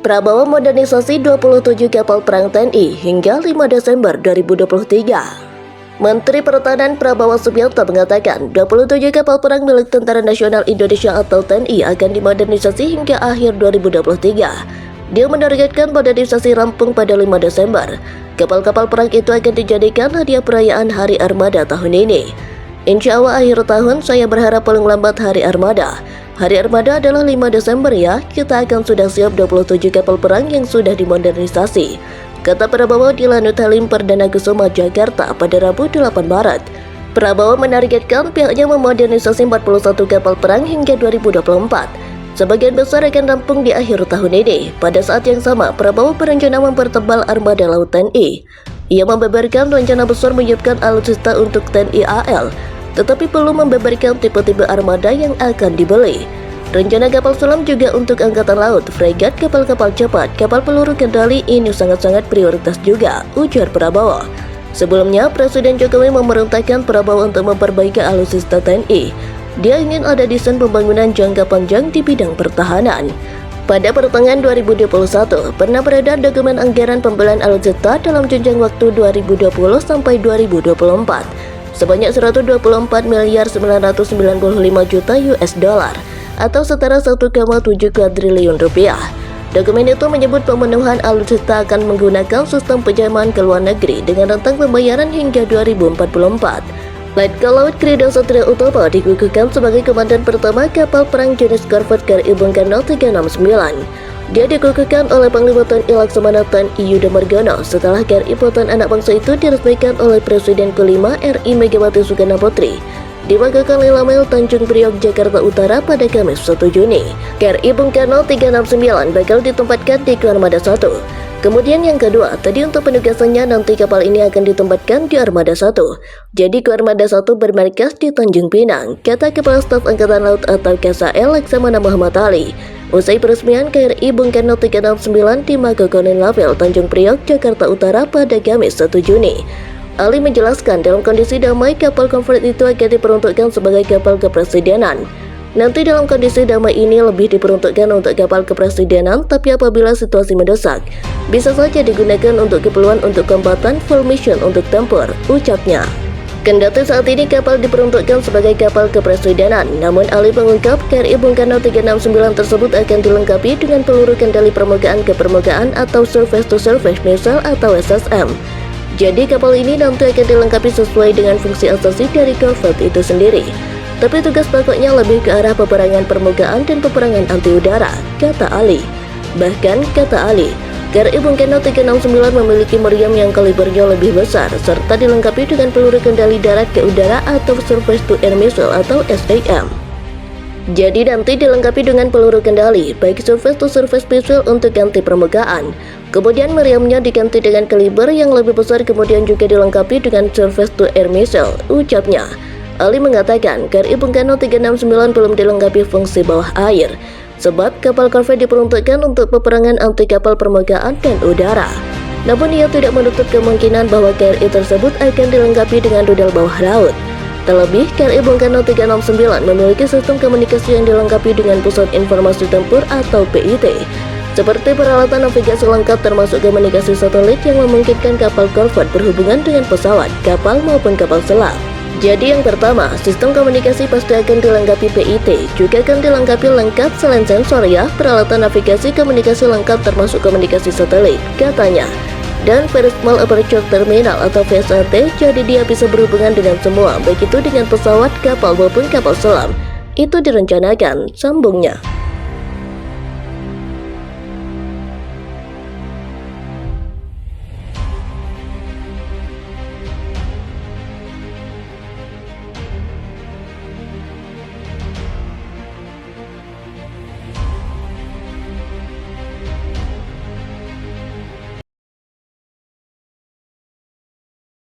Prabowo modernisasi 27 kapal perang TNI hingga 5 Desember 2023. Menteri Pertahanan Prabowo Subianto mengatakan 27 kapal perang milik Tentara Nasional Indonesia atau TNI akan dimodernisasi hingga akhir 2023. Dia menargetkan modernisasi rampung pada 5 Desember. Kapal-kapal perang itu akan dijadikan hadiah perayaan Hari Armada tahun ini. Insya Allah akhir tahun saya berharap paling lambat Hari Armada. Hari Armada adalah 5 Desember ya, kita akan sudah siap 27 kapal perang yang sudah dimodernisasi, kata Prabowo di Lanut Halim Perdana Kusuma, Jakarta pada Rabu 8 Maret. Prabowo menargetkan pihaknya memodernisasi 41 kapal perang hingga 2024. Sebagian besar akan rampung di akhir tahun ini. Pada saat yang sama, Prabowo berencana mempertebal armada laut TNI. Ia membeberkan rencana besar menyiapkan alutsista untuk TNI AL, tetapi belum membeberkan tipe-tipe armada yang akan dibeli. Rencana kapal selam juga untuk angkatan laut, fregat, kapal-kapal cepat, kapal peluru kendali ini sangat-sangat prioritas juga, ujar Prabowo. Sebelumnya, Presiden Jokowi memerintahkan Prabowo untuk memperbaiki alutsista TNI. Dia ingin ada desain pembangunan jangka panjang di bidang pertahanan. Pada pertengahan 2021, pernah beredar dokumen anggaran pembelian alutsista dalam jenjang waktu 2020 sampai 2024. Sebanyak 124 miliar 995 juta US dollar atau setara 1,7 kuadriliun rupiah. Dokumen itu menyebut pemenuhan alutsista akan menggunakan sistem penjaman ke luar negeri dengan rentang pembayaran hingga 2044. Letkol Laut Krida Satria Utama dikukuhkan sebagai komandan pertama kapal perang jenis korvet KRI Bung Karno 369. Dia dikukuhkan oleh Panglima TNI Laksamana TNI Yudo Margono setelah KRI Buatan Anak Bangsa itu diresmikan oleh Presiden kelima RI Megawati Soekarno Putri di Makakan Lilamel, Tanjung Priok, Jakarta Utara pada Kamis 1 Juni. KRI Bung Karno 369 bakal ditempatkan di Armada 1. Kemudian yang kedua, tadi untuk penugasannya nanti kapal ini akan ditempatkan di Armada 1. Jadi Armada 1 bermarkas di Tanjung Pinang, kata Kepala Staf Angkatan Laut atau KSAL Laksamana Muhammad Ali. Usai peresmian KRI Bung Karno 369 di Makakonin Label, Tanjung Priok, Jakarta Utara pada Kamis 1 Juni. Ali menjelaskan dalam kondisi damai kapal konflik itu akan diperuntukkan sebagai kapal kepresidenan. Nanti dalam kondisi damai ini lebih diperuntukkan untuk kapal kepresidenan, tapi apabila situasi mendesak, bisa saja digunakan untuk keperluan untuk kombatan full mission untuk tempur, ucapnya. Kendati saat ini kapal diperuntukkan sebagai kapal kepresidenan, namun Ali mengungkap KRI Bung Karno 369 tersebut akan dilengkapi dengan peluru kendali permukaan ke permukaan atau surface to surface missile atau SSM. Jadi kapal ini nanti akan dilengkapi sesuai dengan fungsi asasi dari korvet itu sendiri. Tapi tugas pokoknya lebih ke arah peperangan permukaan dan peperangan anti udara, kata Ali. Bahkan, kata Ali, KRI Bung Karno 369 memiliki meriam yang kalibernya lebih besar serta dilengkapi dengan peluru kendali darat ke udara atau surface to air missile atau SAM. Jadi nanti dilengkapi dengan peluru kendali baik surface to surface missile untuk anti permukaan. Kemudian meriamnya diganti dengan kaliber yang lebih besar, kemudian juga dilengkapi dengan surface to air missile, ucapnya. Ali mengatakan KRI Bung Karno 369 belum dilengkapi fungsi bawah air, sebab kapal korvet diperuntukkan untuk peperangan anti kapal permukaan dan udara. Namun ia tidak menutup kemungkinan bahwa KRI tersebut akan dilengkapi dengan rudal bawah laut. Terlebih, KRI Bung Karno 369 memiliki sistem komunikasi yang dilengkapi dengan pusat informasi tempur atau PIT, seperti peralatan navigasi lengkap termasuk komunikasi satelit yang memungkinkan kapal korvet berhubungan dengan pesawat, kapal maupun kapal selam. Jadi yang pertama, sistem komunikasi pasti akan dilengkapi PIT, juga akan dilengkapi lengkap selain sensor ya, peralatan navigasi komunikasi lengkap termasuk komunikasi satelit, katanya. Dan Very Small Aperture Terminal atau VSAT, jadi dia bisa berhubungan dengan semua, baik itu dengan pesawat, kapal maupun kapal selam. Itu direncanakan, sambungnya.